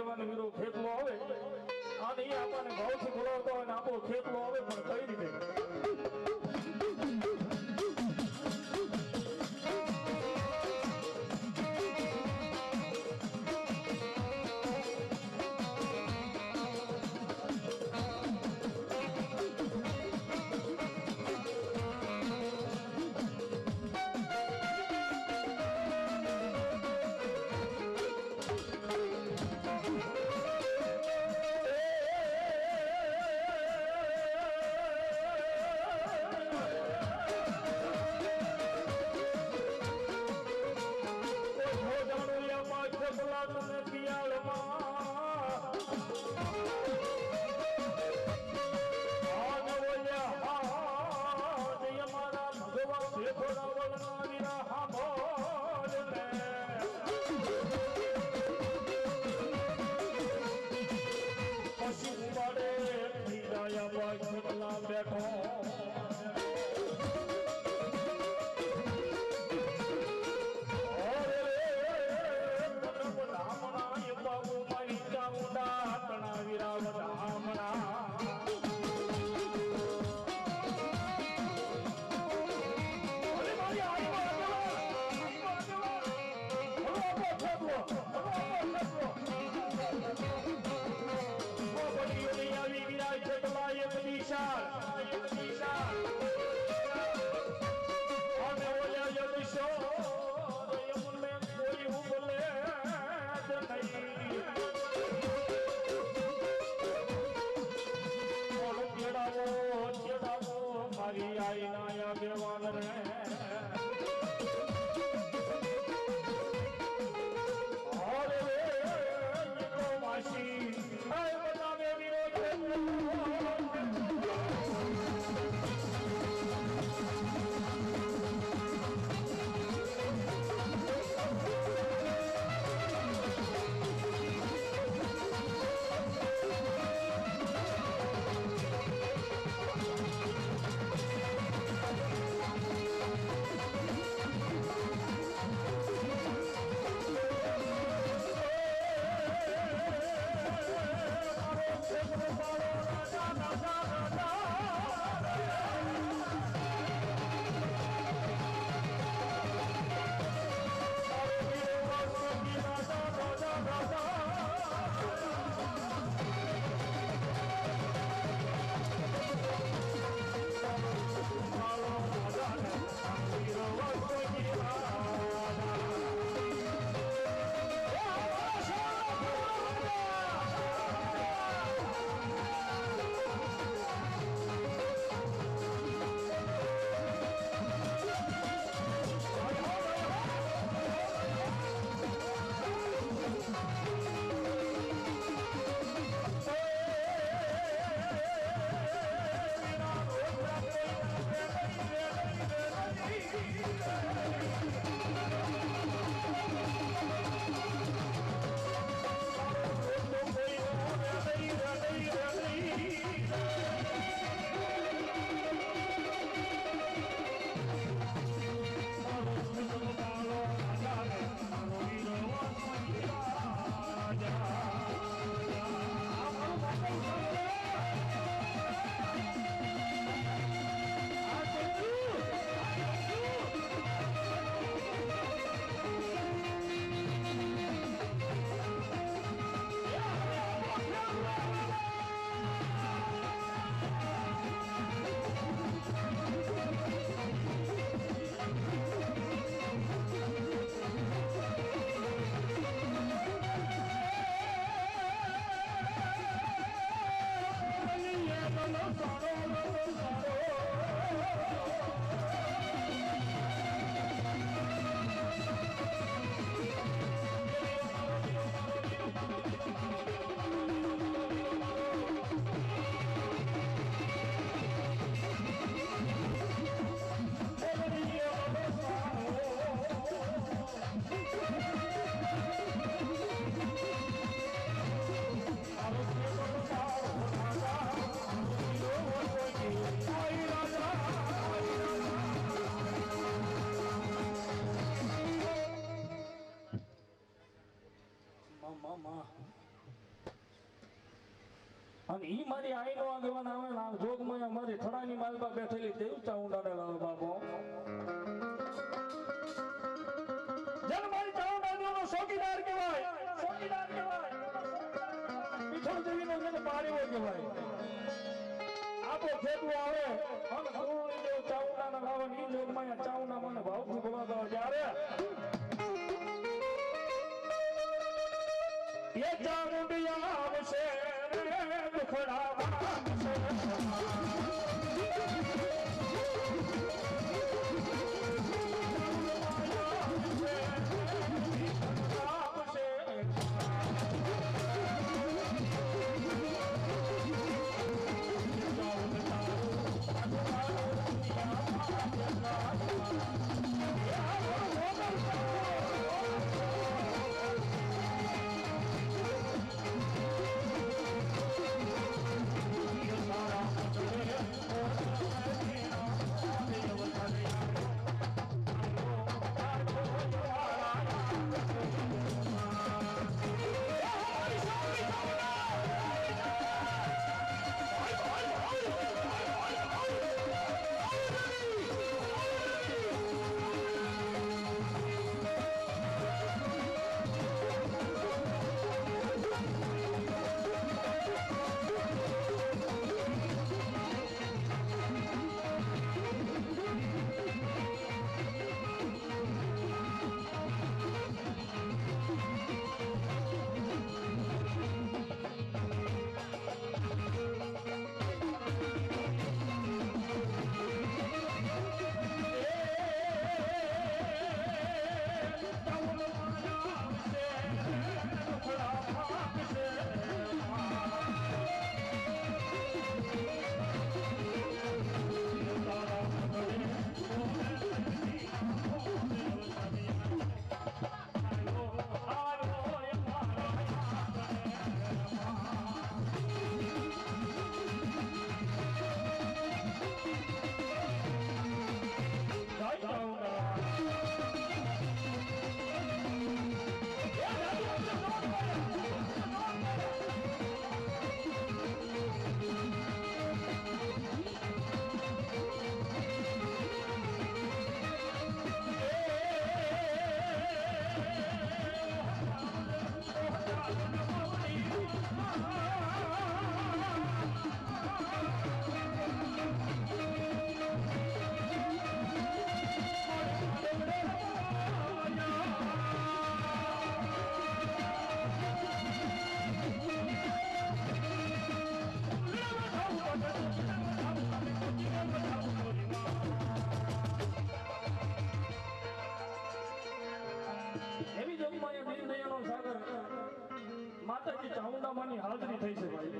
મહેમાન વીરો ખેતલો આવે અને એ આપણને ભાવથી બોલાવતો હોય ને આપણો ખેતલો આવે પણ કઈ રીતે અને ઈ મારી આઈનો આગેવાન આવે ને આ જોગમાં મારી થડાની માલમાં બેઠેલી દેવ ચાઉંડાને લાવે બાપો જન મારી ચાઉંડાનો ચોકીદાર કહેવાય પીછળ દેવીનો જેને પાડ્યો કહેવાય આપો ખેતું આવે અને કરુણી દેવ ચાઉંડાને લાવે ને ઈ જોગમાં ચાઉંડા મને ભાવથી બોલાવતા જ્યારે ये चामुंडिया से दुखड़ा માતાજી ચામુંડામાની હાજરી થઈ છે ભાઈ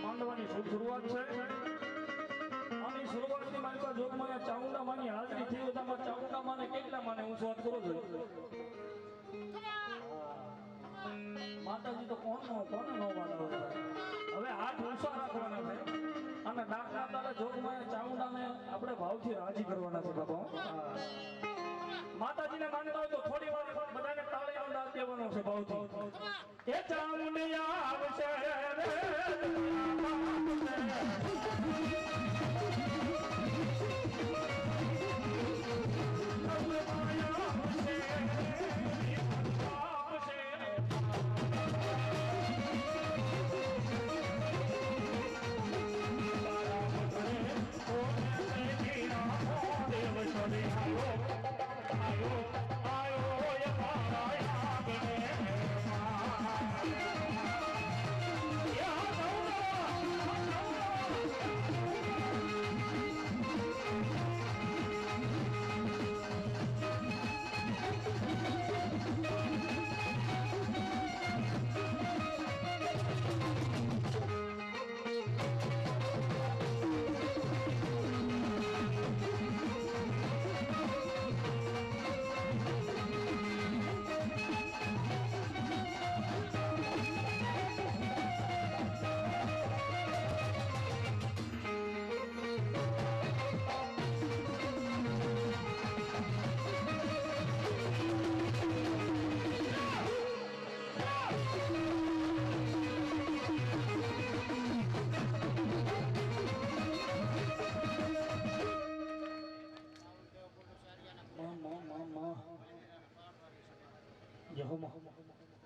માંડવાની શરૂઆત છે અને શરૂઆતની મારી પાસે જોગમાં ચામુંડામાની હાજરી થઈ બધામાં ચામુંડામાને કેટલા માને હું વાત કરું છું માતાજી તો કોને નો માને હવે હાથ ઊંચા રાખવાના છે અને ડાકના તારે જોગમાં ચામુંડાને આપણે ભાવથી રાજી કરવાના છે બાપા માતાજીને માનતા હોય તો થોડી વાર બધાને તાળીનો દાન દેવાનો છે ભાવથી એ ચામુંડિયા આવશે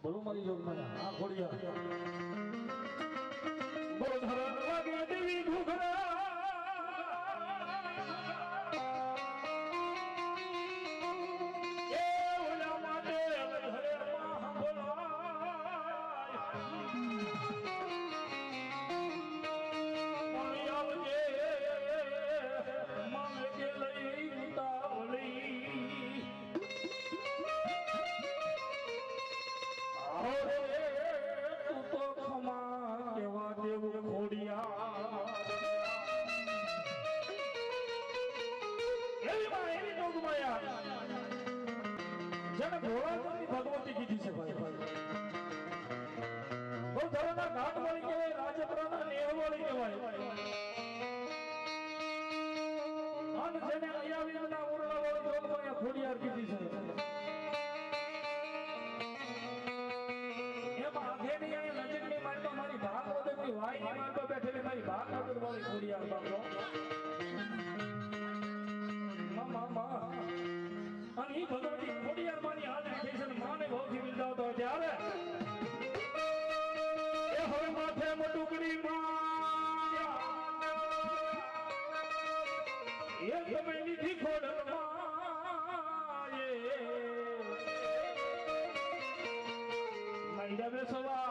બોલો મારી જોગમાં આ ખોડિયા બોલો ધરણ લાગે દેવી ઘૂઘરા ભગવતી કીધી છે ભાઈ બહુ ધરોના ઘાટ વાળી કહેવાય રાજપરાના નેહ વાળી કહેવાય અને જેને અહીંયા વિના ઓરડા વાળી જોગમાં ખોડિયાર કીધી છે એમાં આગેની અહીંયા નજીકની માનતો મારી ભાગવતની વાયની માનતો બેઠેલી મારી ભાગવત વાળી ખોડિયાર બાપો મા અને ઈ ભગવતી ખોડિયાર માની હાજરી થઈ છે માને ભોગી બિલદાવતો ત્યારે એ હવે માથે મટુકડી માં એ તમે લીધી ખોડલ માં મૈડા બેસવા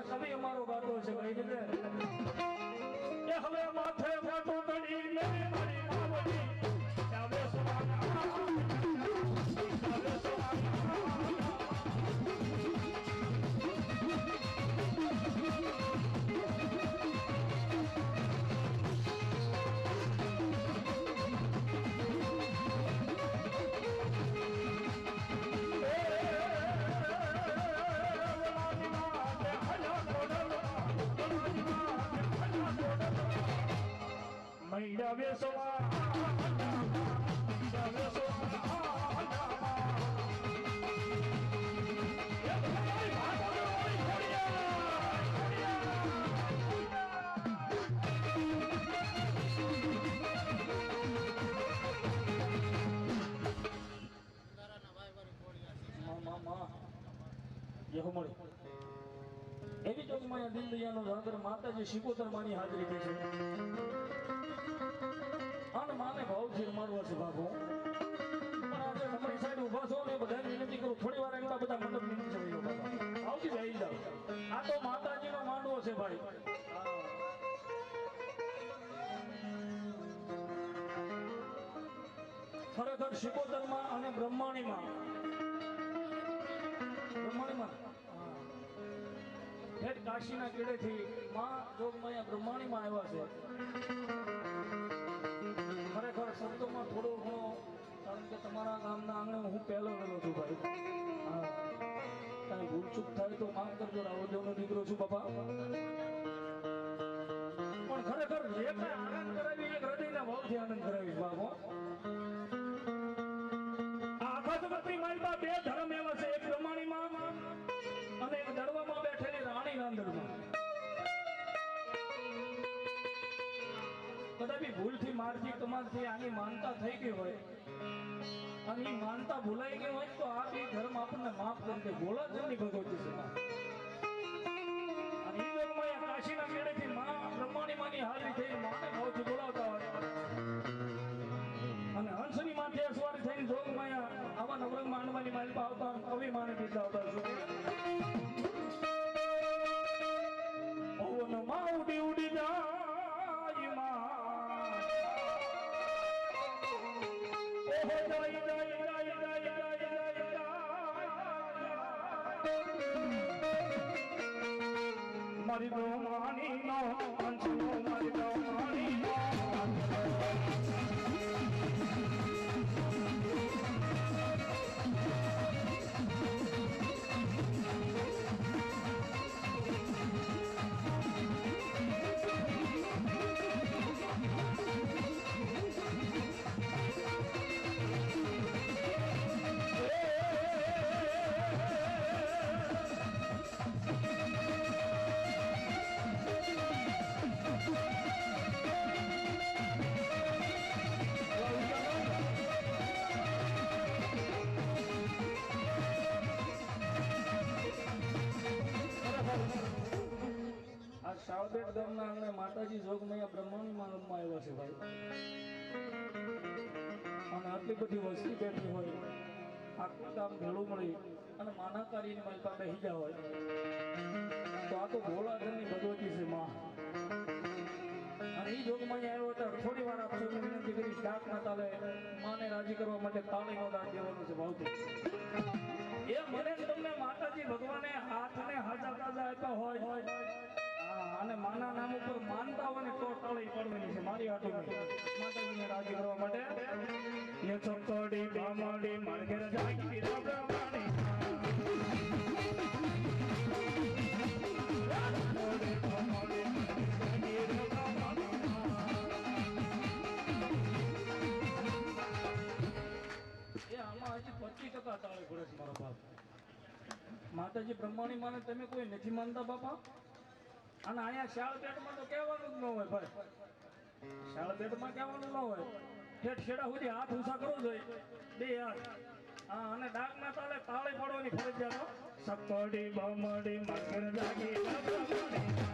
કવિ અમારો ગાતો છે ભાઈ કે હવે માથે મોટો ગણી મેરી મારી માવડી ચાલે સુવાના ચાલે મૈડા બેસવા એવી ચોકમાં દિલ્હીયાનો જાગર માતાજી શિકોતર માની હાજરી થઈ છે અને માને ભાવથી રમાડવા છે બાપુ પણ આજે તમારી સાઈડ ઉભા છો ને બધાને વિનંતી કરું થોડી વાર એમના બધા મંડપ નીચે જઈ બાપા આવતી જઈ જાવ આ તો માતાજીનો માંડવો છે ભાઈ ખરેખર શિકોતરમાં અને બ્રહ્માણીમાં કાશીના કેડેથી માં જોગમાયા બ્રહ્માણીમાં આવ્યા છે ખરેખર શબ્દોમાં થોડો ઘણો કારણ કે તમારા ગામના આંગણે હું પહેલો વેલો છું ભાઈ હા કાંઈ ભૂલચૂક થાય તો માફ કરજો રાવદેવનો દીકરો છું બાપા પણ ખરેખર જે કાંઈ આનંદ કરાવી એક હૃદયના ભાવથી આનંદ કરાવીશ બાપો આખા જગતની માલમાં બે ધર્મ એવા છે એક બ્રહ્માણીમાં અને એક દડવામાં બેઠેલી રાણી નાંદડમાં કદાપી ભૂલથી મારથી તમારથી આની માનતા થઈ ગઈ હોય અને એ માનતા ભૂલાઈ ગઈ હોય તો આ બે ધર્મ આપણને માફ કરી દે ભોળાચંદની ભગવતી છે અને એ જોગમાયા કાશીના મેળેથી માં બ્રહ્માણીમાંની હાજરી થઈ માને ભાવથી બોલાવતા હોય અને હંસની માથે અસવાર થઈને જોગમાયા આવા નવરંગ માંડવાની માલિકા આવતા કવિ માને બિરદાવતા છું પવનમાં ઉડી ઉડી જાય માં ઓહો જાય જાય જાય જાય જાય જાય મારી બ્રહ્માણી નો હંસનો મારી બ્રહ્માણી નો શાળબેટ ગામના આંગણે માતાજી જોગમાયા બ્રહ્માણીમાં રમવા આવ્યા છે ભાઈ અને આટલી બધી વસ્તી બેઠી હોય આખું ગામ ભેળું મળી અને માનાકારીની માલપા બેસી ગયા હોય તો આ તો ભોળાધનની ભગવતી છે માં અને એ જોગમાયા આવ્યો હતા થોડી વાર આપ સૌને વિનંતી કરી શાક ના તાલે માને રાજી કરવા માટે તાળીનો દાન દેવાનું છે ભાવથી એ મને તમને માતાજી ભગવાને હાથને હાજા તાજા આપ્યા હોય અને માના નામ ઉપર માનતા હોય ને તો ટળી પડવાની છે મારી હાટું માતાજીને રાજી કરવા માટે એ ચપડી બામડી માર્ગેર જાગી રાબ્રમાણી એ આમાં હજી 25% તાળી પડે છે મારો બાપ માતાજી બ્રહ્માણી માને તમે કોઈ નથી માનતા બાપા અને અહીંયા શાળપેટમાં તો કહેવાનું જ ન હોય ભાઈ શાળપેટમાં કહેવાનું ન હોય ઠેઠ છેડા સુધી હાથ ઊંચા કરવો જોઈએ બે હાથ હા અને ડાકના તાળે તાળી પાડવાની ફરજિયાત સકડી બમડી મગર જાગી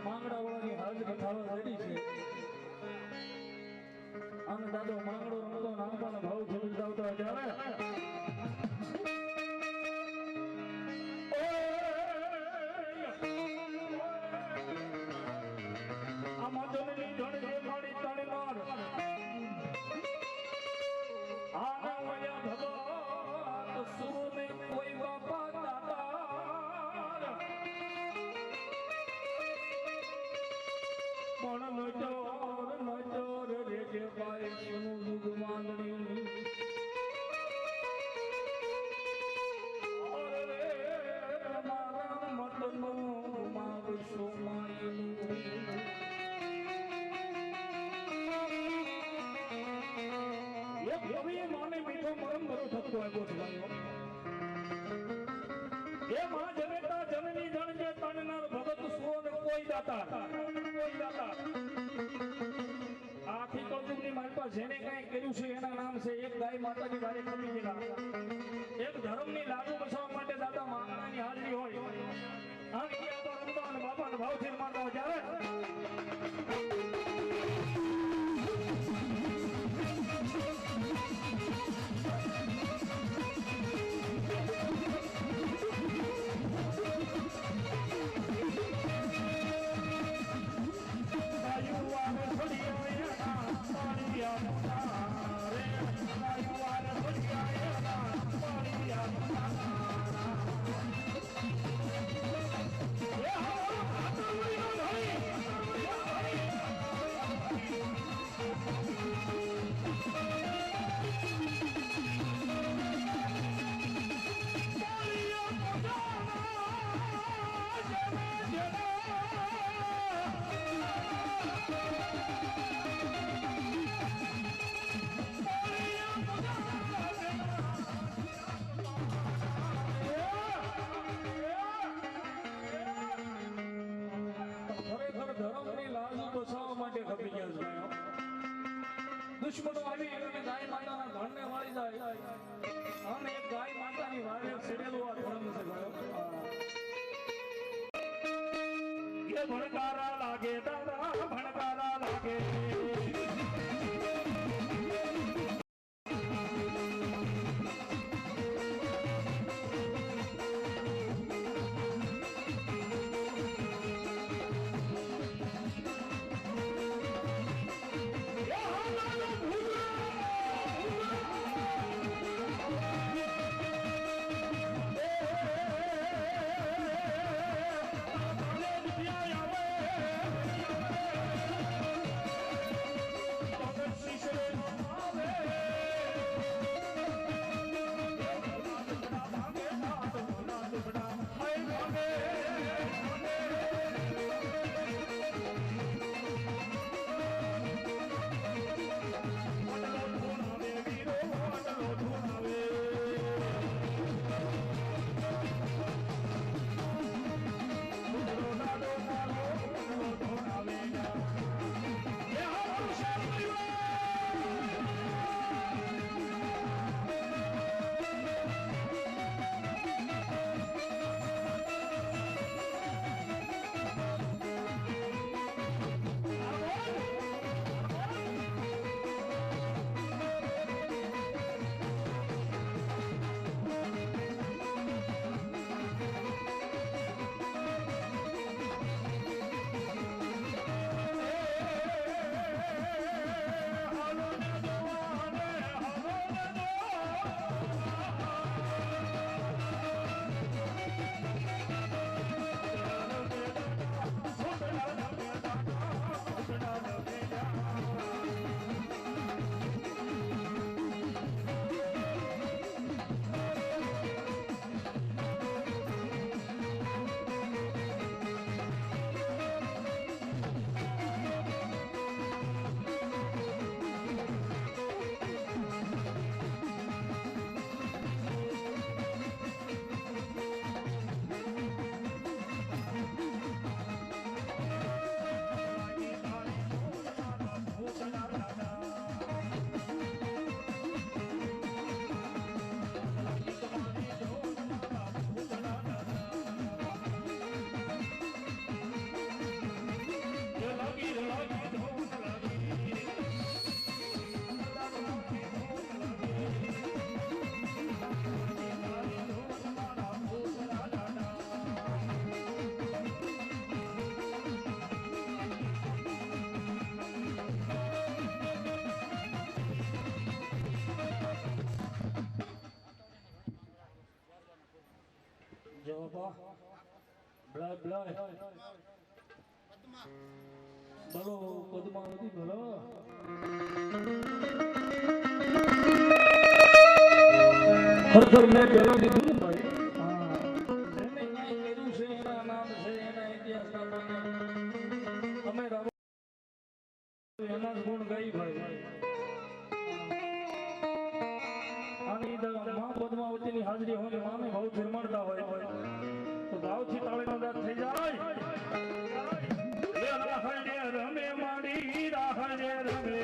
માંગડાવાળાની હાજરી થવા રેડી છે અને દાદો માંગડો રમતો નામપાનો ભાવ ખેલી આવતો ત્યારે આ મધુની ધણી મારી તણી માર આના વયા ભગવાન સુરને કોઈ બાપા દાદા પણ નજર રેજે ભાઈ સોનું યુગ માંગણી મારા મતનો મારું સોમાયેલું એક કવિએ માને મીઠો મરમ ભરો થતો આવ્યો છે ભાઈઓ એ માં જનેતા જનની જણજે તણનાર ભગત સુરો કોઈ દાતા આખી કળજુગની મારી પાસે જેને કાંઈ કર્યું છે એના નામ છે એક ગાય માતાની વારે કમી ગયેલા એક ધર્મની લાગુ બસાવવા માટે દાદા માંગણાની હાજરી હોય આ ગયા તો રમતા અને બાપાના ભાવથી માનતા જ્યારે દુશ્મનો આવી અને ગાય માતાના ધણને વાળી જાય અને એક ગાય માતાની વારે છેડેલું આ ધર્મ છે ભાઈ કે ભણકારા લાગે દાદા ભણકારા લાગે બ્લડ બરોબર પદ્માવતી બોલો ખરેખર મેં પહેલા કીધું ને ભાઈ જેને કાંઈ કર્યું છે એના નામ છે એના ઇતિહાસના પાને અમે એના જ ગુણ ગાઈ ભાઈ આની મા પદ્માવતીની હાજરી હોય માને ભાવ ફિરમાડતા હોય તો ભાવથી તાળીનો દાદ થઈ જાય રાહડે રમે માડી રાહડે રમે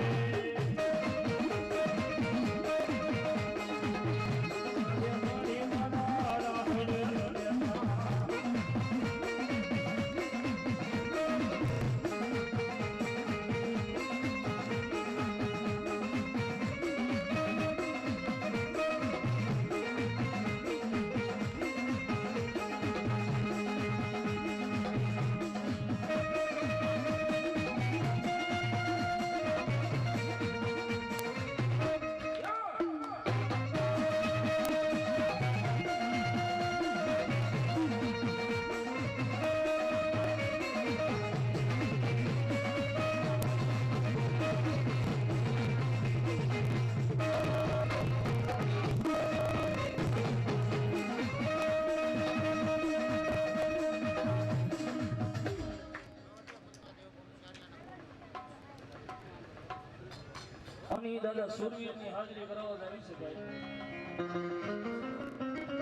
દાદા સુરવીરની હાજરી કરાવવા આવી છે ભાઈ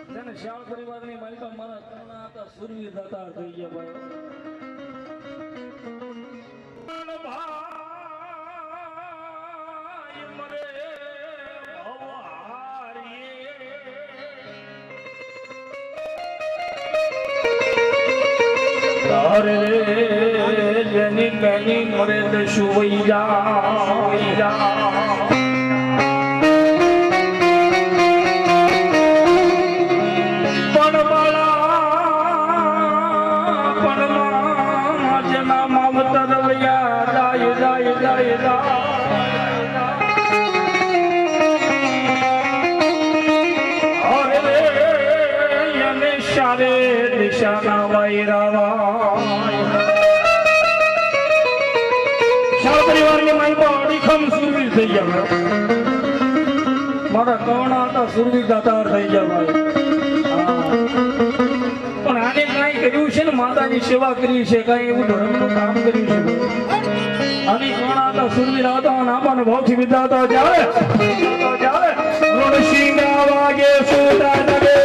જેને શાળ પરિવારની માલિકા મારા કરના હતા સુરવીર દાતા થઈ ગયા ભાઈ મરે ભવારી જેની મેની મરે તે સુવઈ જા દિશાના વાયરાવા શાહ પરિવારની માઇકો અડીખમ સુરવીર થઈ ગયા મારા કવણા હતા સુરવીર દાતાર થઈ ગયા પણ આને કાંઈ કર્યું છે ને માતાની સેવા કરી છે કાંઈ એવું ધર્મનું કામ કર્યું છે આની કવણા હતા સુરવીર હતા નામાને ભાવથી વિદાતા જાવે ઋણસિંહ વાગે સુતા જગે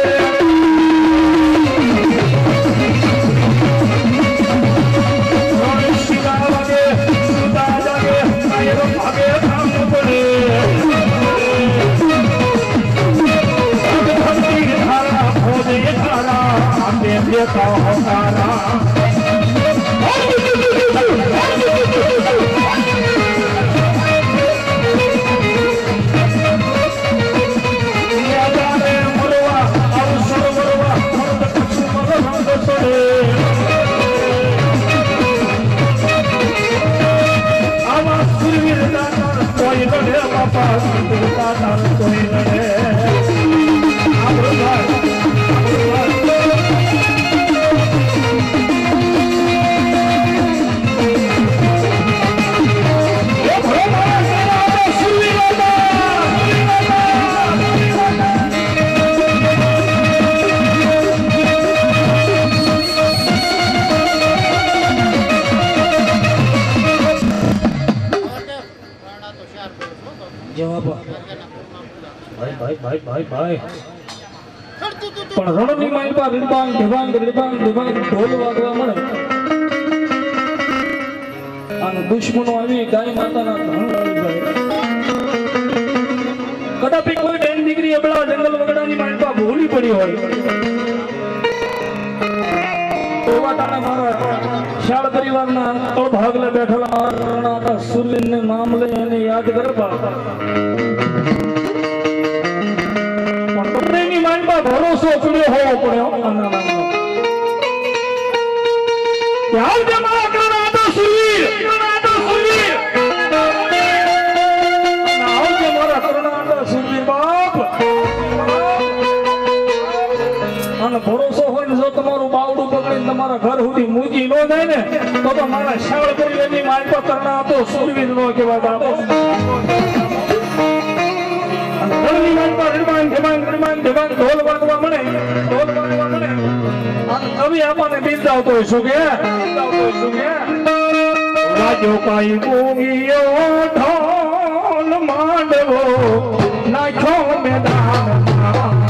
ભાઈ પણ રણની માલપા રીબાંગ ઢોલ વાગવા મળે અને દુશ્મનો આવી ગાય માતાના ધણ લઈ જાય કદાપી કોઈ બેન દીકરી અબળા જંગલ વગડાની માલપા ભૂલી પડી હોય એવા ટાણે મારા શાળ પરિવારના તળ ભાગલે બેઠેલા મારા સુરવીરને નામ લઈ એને યાદ કરવા ભરોસો ચડ્યો હોવો પડ્યો અને ભરોસો હોય ને જો તમારું બાવડું પકડીને તમારા ઘર સુધી મૂકી ન જાય ને તો તો મારા શાળ પરિવેની માલપા કરના હતો સુરવીર નો કહેવાતા હતો અને ઘરની માલપા રણમાન ઢોલ વાગવા મળે અને કવિ આપણને બિરદાવતો હોય શું કે રાજો કાઈ મૂંગીયો ઢોલ માંડવો નાખ્યો મેદાનમાં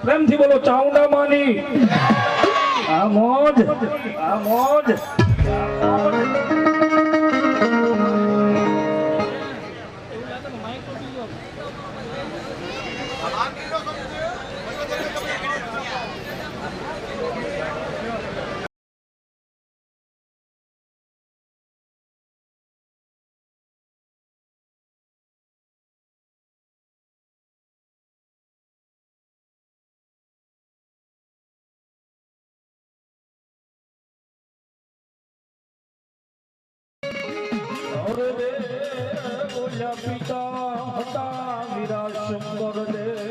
પ્રેમથી બોલો ચાઉંડા માની આ મોજ પિતા હતા વીરા શંકર દેવ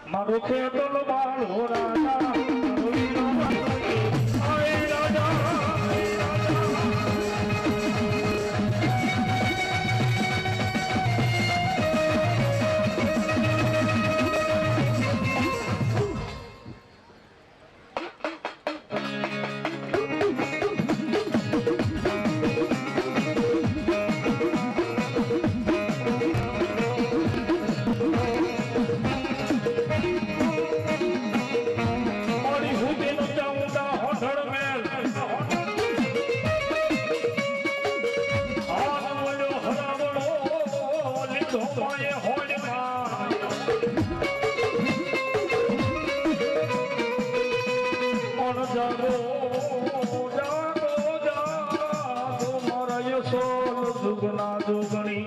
મારો ખેતલો બાળો રાજા ધોમાએ હોળમાં પણ જાગો જાગો જાગો મારા યશોદ જુગના જોગણી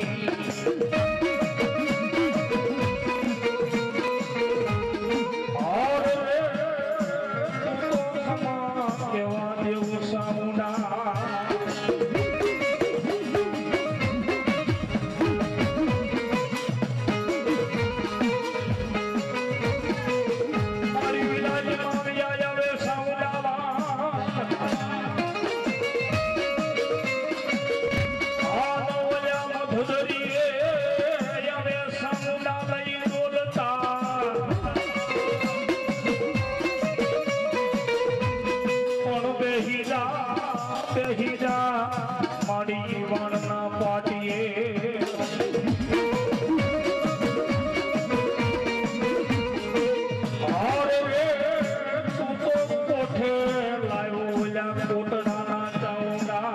મારી વાણના પાટીએ અરે રે તું તો કોઠે લાયો ઓલા કોટડાના ચાઉંડા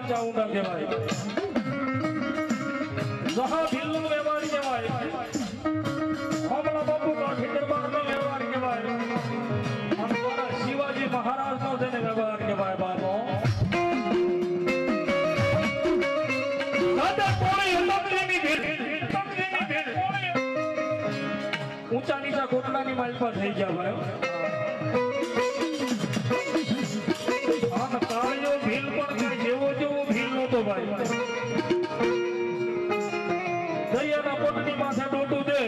ચાઉંડા કહેવાય જહા ભીલનો વ્યવહાર કહેવાય હમણાં બાપુ કાઠી દરબારનો વ્યવહાર કહેવાય અને મારા શિવાજી મહારાજનો તેને વ્યવહાર કહેવાય બાપો દાદા કોણી હલકલીની ભીડ ઊંચા નીચા કોટડાની માલપા થઈ ગયા ભાઈ કાળિયો ભીલ પણ કઈ જેવો જેવો ભીલ નતો ભાઈ દરિયાના પોટની માથે ડોટું દે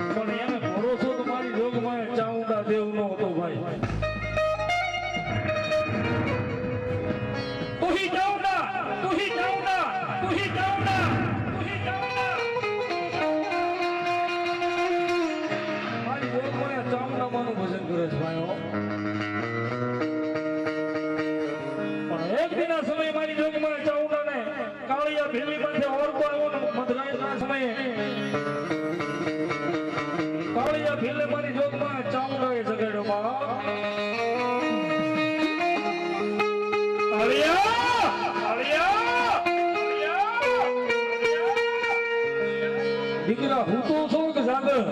પણ એને ભરોસો તો મારી જોગમાં ચાઉંડા દેવ નો હતો ભાઈ તુહી ચાઉંડા તુહી ચાઉંડા તુહી ચાઉંડા તુહી ચાઉંડા મારી જોગમાં ચાઉંડા માનું ભજન કરે છે ભાઈઓ સમય મારી જોગમાં ચાઉંડાને કાળિયા ભીલી પાસે ઓળખો આવ્યો ને મધરાઈના સમયે કાળિયા ભીલે મારી જોગમાં ચાઉંડાએ જગાડ્યો બા કાળિયા કાળિયા દીકરા હું તો છું કે જાગર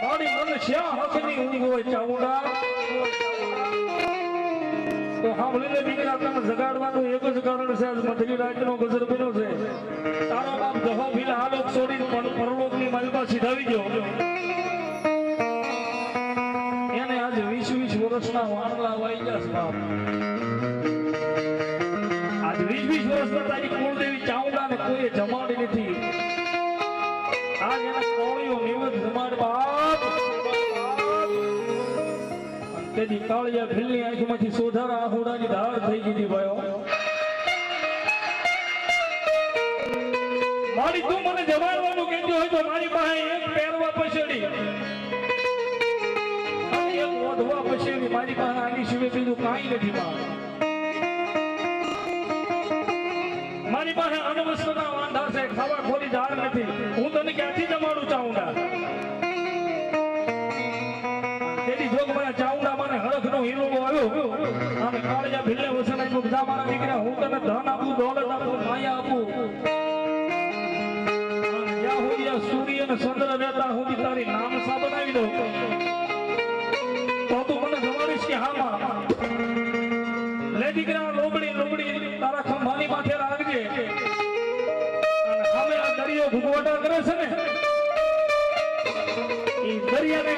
મારી મન શ્યા હકની ઊંઘ હોય ચાઉંડા તો સાંભળીને દીકરા તમને જગાડવાનું એક જ કારણ છે મધરી રાતનો ગજર બન્યો છે તારો બાપ જહો ભીલ હાલોક છોડીને પરલોકની માલપા સીધાવી ગયો એને આજ 20 વર્ષના વાણલા વાઈ ગયા બાપ આજ 20 વર્ષના તારી કુળદેવી ચાઉંડાને કોઈએ જમાડી નથી આજ એના કોળીઓ નિવેદ જમાડ બાપ તેથી કાળિયા ભીલની આંખમાંથી સોધારા આહુડાની ધાર થઈ ગઈ ભાઈઓ મારી તું મને જમાડવાનું કહેજો હોય તો મારી પાસે એક પહેરવા પછડી એક ઓઢવા પછડી મારી પાસે આની સિવાય બીજું કાંઈ નથી મારી પાસે અનવસ્ત્રના વાંધા છે ખાવા ખોરી ધાર નથી હું તને ક્યાંથી જમાડું ચાઉંડા તેની જોગમાં ચાઉંડા મને હરખનો હીરો આવ્યો અને કાળિયા ભીલે વસન આપ્યું બધા મારા દીકરા હું તને ધન આપું દોલત આપું માયા આપું અને જ્યાં સુધી સૂર્ય અને ચંદ્ર રહેતા સુધી તારી નામસા બનાવી દઉં તો તું મને જમાડીશ કે હા માં લે દીકરા લોબડી તારા ખંભાની માથે રાખજે અને હવે આ દરિયો ભૂગવટા કરે છે ને એ દરિયાને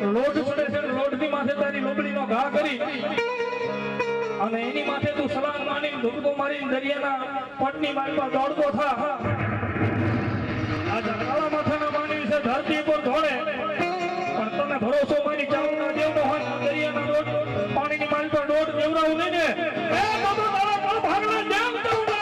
લોટ પડે છે લોટની માથે તારી લોબડીનો ઘા કરી અને એની માથે તું સલામ માની ધૂપકો મારી દરિયાના પટની માલમાં દોડતો થા આ કાળા માથાના માનવી છે ધરતી પર ધોળે પણ તને ભરોસો મારી ચાઉંડા દેવનો હોય દરિયાના લોટ પાણીની માલમાં દોડ દેવરાવું નહીં ને એ બાબા તારા પર ભાગના દેવ ચાઉંડા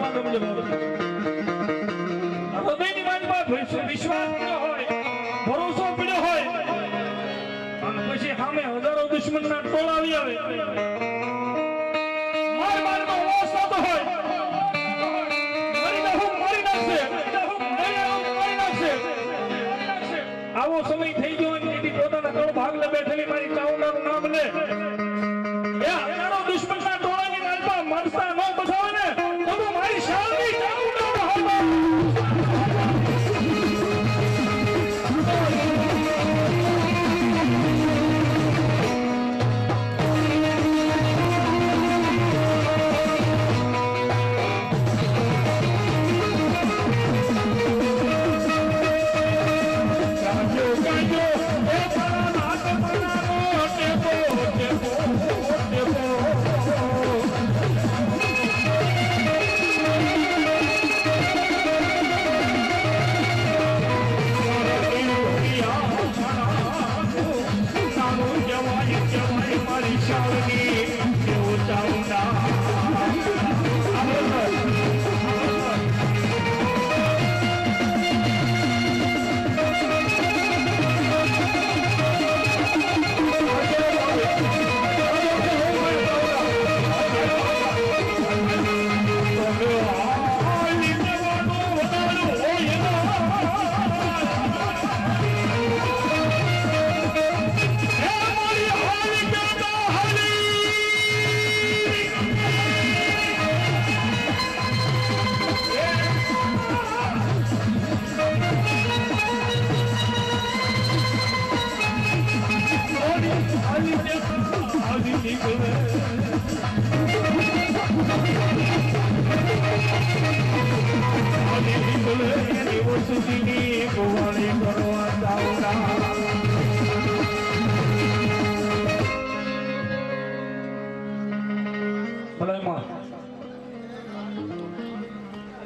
ના ગમજે હૃદયની મારી વિશ્વાસ પડ્યો હોય ભરોસો પડ્યો હોય અને પછી સામે હજારો દુશ્મનના ટોળા આવી આવે મારમાં લોસ થતો હોય મારી નાખશે આવો સમય થઈ ગયો અને દીદી પોતાના કળ ભાગલે બેઠેલી મારી ચાઉંડાનું નામ લે એ હજારો દુશ્મનના ટોળાની માલપા મરતા ન બચાવે ને તો તું મારી શાળની ચાઉંડાનો હાલમાં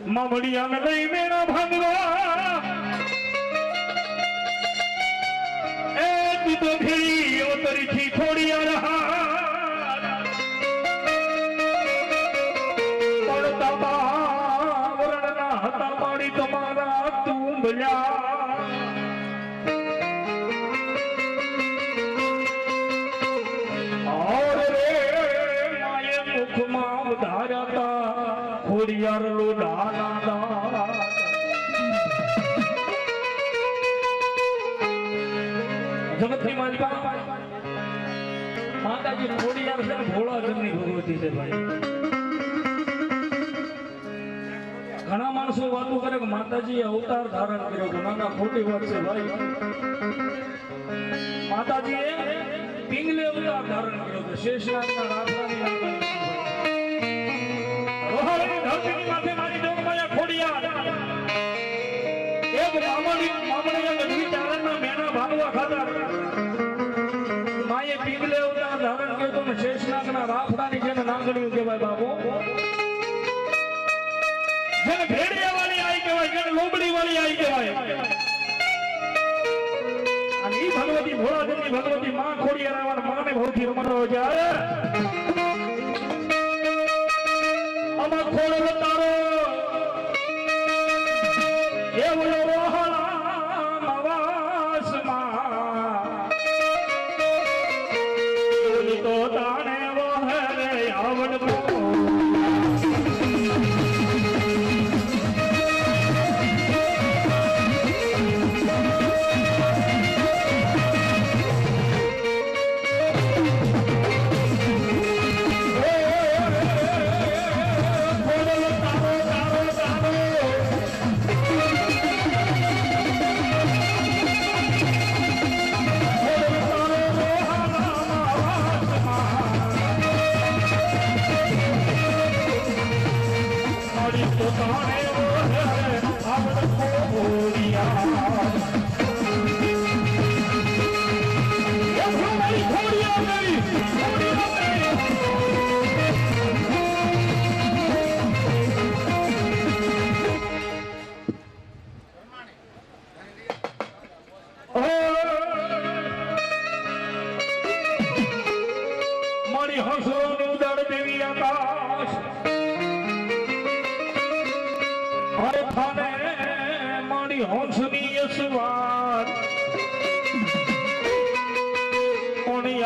મામડિયાને લઈ મેળા ભાંગવા એ દીધો ભેળી ઓતરીથી ખોડિયા પડતા બાવરણના હતા પાડી તમારા તુંબલ્યા ઓર રે માએ મુખમાં વધાર્યા ખોડિયાર લોડાના જગતની માલિકા માતાજી ખોડિયાર છે ને ભોળા જમની ભગવતી છે ભાઈ ઘણા માણસો વાતો કરે કે માતાજીએ અવતાર ધારણ કર્યો છે ના ખોટી વાત છે ભાઈ માતાજીએ પિંગલે અવતાર ધારણ કર્યો છે શેષનાગના રાધાની ધરતીની માથે મારી જોગમાયા ખોડિયાર એક મામણીયા ગઢવી ચારણના મેના ભાગવા ખાતા માએ પીગલે અવતાર ધારણ કર્યો તો શેષનાગના રાફડાની જેને નાંગણ્યું કહેવાય બાબુ જેને ભેડિયા વાળી આઈ કહેવાય જેને લોબડી વાળી આઈ કહેવાય અને ઈ ભગવતી ભોળાદેવી ભગવતી માં ખોડિયાર આવવાના માને ભવથી રમતો જાય અમા ખોડલ તારો એવલો રોહળા નવાસમાં તો તાણે વહરે આવડવો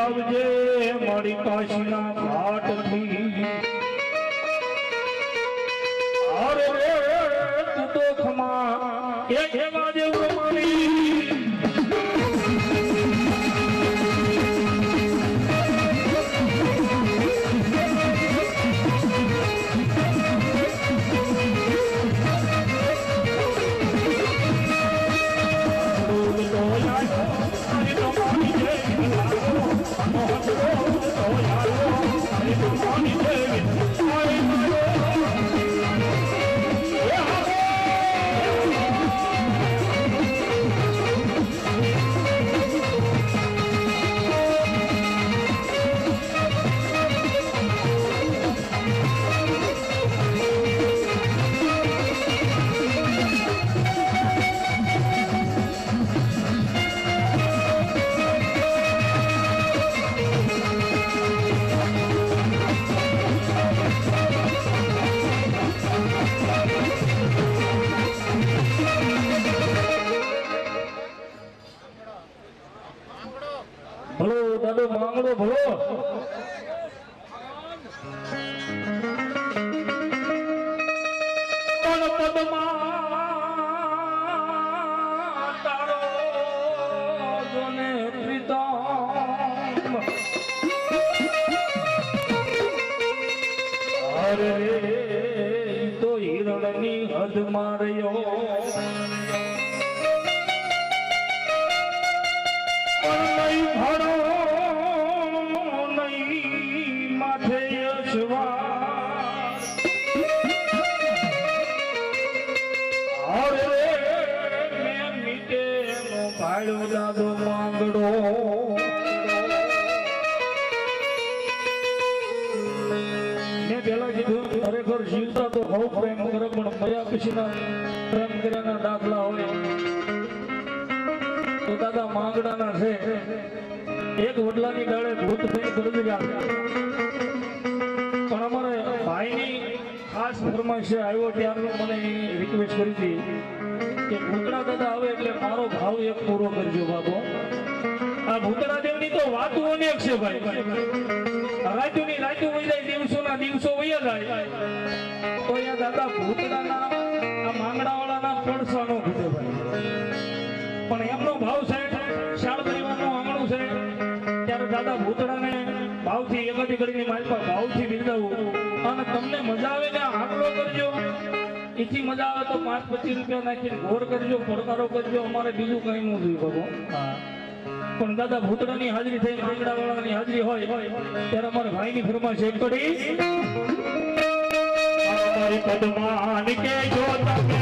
આવજે મારી કાશીના ઘાટથી અરે રે તું તો ખમા એક એવા જેવું મારી ભલો દાદો માંગડો ભલો તારો જોને પ્રીતમ અરે તો હિરણની હદ માર્યો દાદો માંગડો મેં પેલા કીધું ખરેખર જીવતા તો બહુ પ્રેમ કરે પણ મર્યા પછીના પ્રેમ કર્યાના દાખલા હોય તો દાદા માંગડાના છે એક વડલાની ડાળે ભૂત થઈ ગરજ ગયા પણ અમારે ભાઈની ખાસ ફરમાઈશ આવ્યો ત્યારનો મને રિક્વેસ્ટ કરી હતી કે ભૂતળા દાદા આવે એટલે મારો ભાવ એક પૂરો કરજો બાબો આ ભૂતળા દેવની તો વાતો અનેક છે ભાઈ રાત્યુની રાત્યુ વહી જાય દિવસોના દિવસો વહી જાય તો અહીંયા દાદા ભૂતળાના આ માંગડાવાળાના પડસાનો કીધો ભાઈ પણ એમનો ભાવ છે શાળ પરિવારનું આંગણું છે ત્યારે દાદા ભૂતળાને ભાવથી એકાદી ઘડીની માલપા ભાવથી બિરદાવું અને તમને મજા આવે ને આંકડો કરજો એથી મજા આવે તો 5-25 રૂપિયા નાખીને ઘોર કરજો પડકારો કરજો અમારે બીજું કઈ ન જોયું બાબો પણ દાદા ભૂતળાની હાજરી થઈ માંગડા વાળાની હાજરી હોય ત્યારે અમારે ભાઈની ફરમાઈશ એક કરી અમારી પદમાન કે જો તમે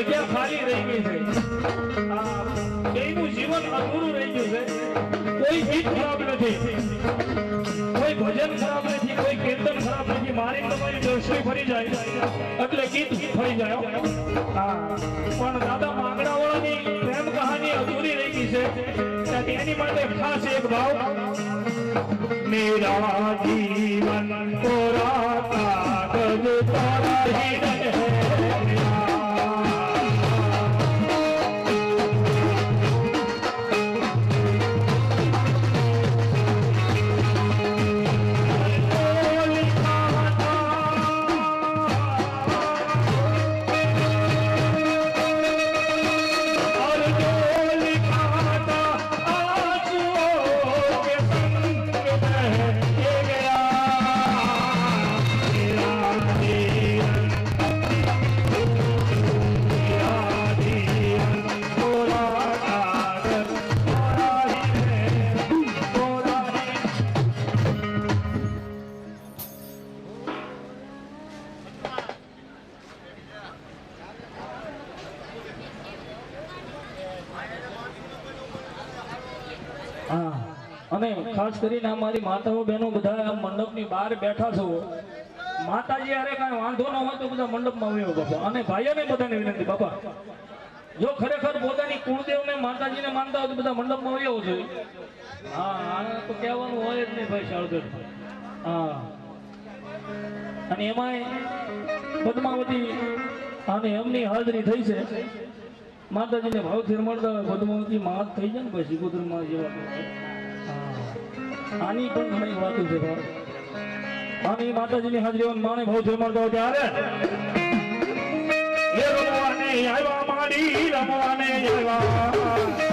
જગ્યા ખાલી રહી ગઈ છે આ બેયનું જીવન અધૂરું રહી ગયું છે કોઈ ગીત ખરાબ નથી કોઈ ભજન ખરાબ નથી કોઈ કીર્તન ખરાબ નથી મારી તમારી દ્રષ્ટિ ફરી જાય એટલે ગીત ફરી જાય હા પણ દાદા માંગડાવાળાની પ્રેમ કહાની અધૂરી રહી ગઈ છે તેથી એની માટે ખાસ એક ભાવ મેરા જીવન કોરા કાગજ તારા હિરન હૈ અને ખાસ કરીને અમારી માતાઓ બહેનો બધા મંડપની બહાર બેઠા છો માતાજી અરે કાંઈ વાંધો ન હોય તો બધા મંડપમાં આવ્યો બાપા અને ભાઈઓને બધાને વિનંતી બાપા જો ખરેખર પોતાની કુળદેવને માતાજીને માનતા હોય તો બધા મંડપમાં આવ્યો જોઈએ હા આને તો કહેવાનું હોય જ નહીં ભાઈ શાળગઢ હા અને એમાંય પદ્માવતી અને એમની હાજરી થઈ છે માતાજીને ભાવથી રમાડતા હોય પદ્માવતી માં થઈ જાય ને ભાઈ સિકોતરમાં જેવા આની પણ ઘણી વાતો છે ભાઈ આની માતાજીની હાજરી માણે ભાવથી રમાડતા હોય ત્યારે એ રમવાને આવ્યા માડી રમવાને આવ્યા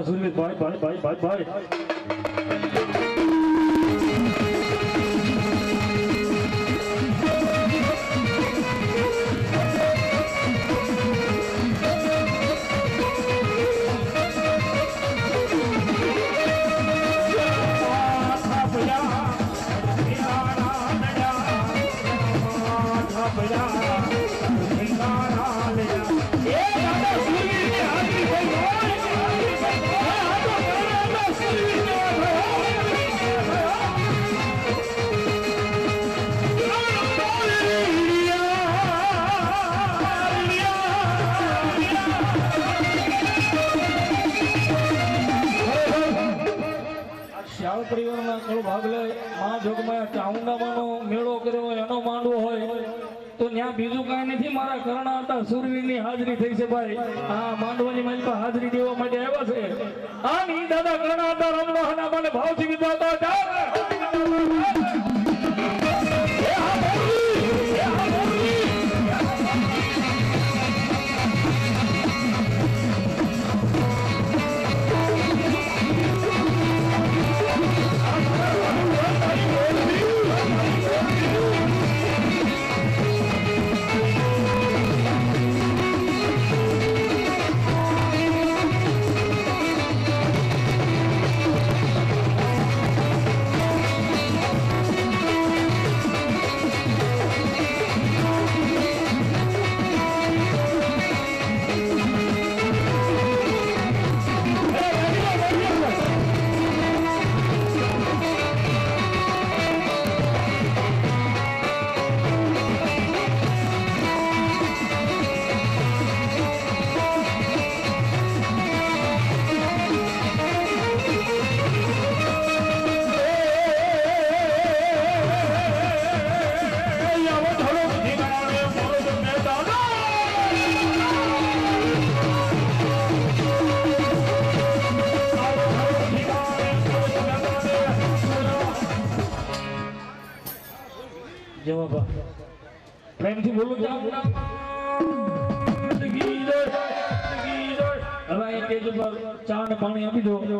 સુરવીર ભાઈ ભાઈ ભાઈ ભાઈ ભાઈ પરિવારમાં થોડો ભાગ લે મા જોગમાં ચાઉંડામાંનો મેળો કર્યો હોય એનો માંડવો હોય તો ત્યાં બીજું કાંઈ નથી મારા કરણા હતા સુરવીરની હાજરી થઈ છે ભાઈ હા માંડવાની મારી પાસે હાજરી દેવા માટે આવ્યા છે આ ની દાદા કરણા હતા રમવાના મને ભાવથી વિધાતા જવાબ પ્રેમથી બોલો ચામુંડા માત કી જય. હવે અહીં સ્ટેજ ઉપર ચા અને પાણી આપી દો.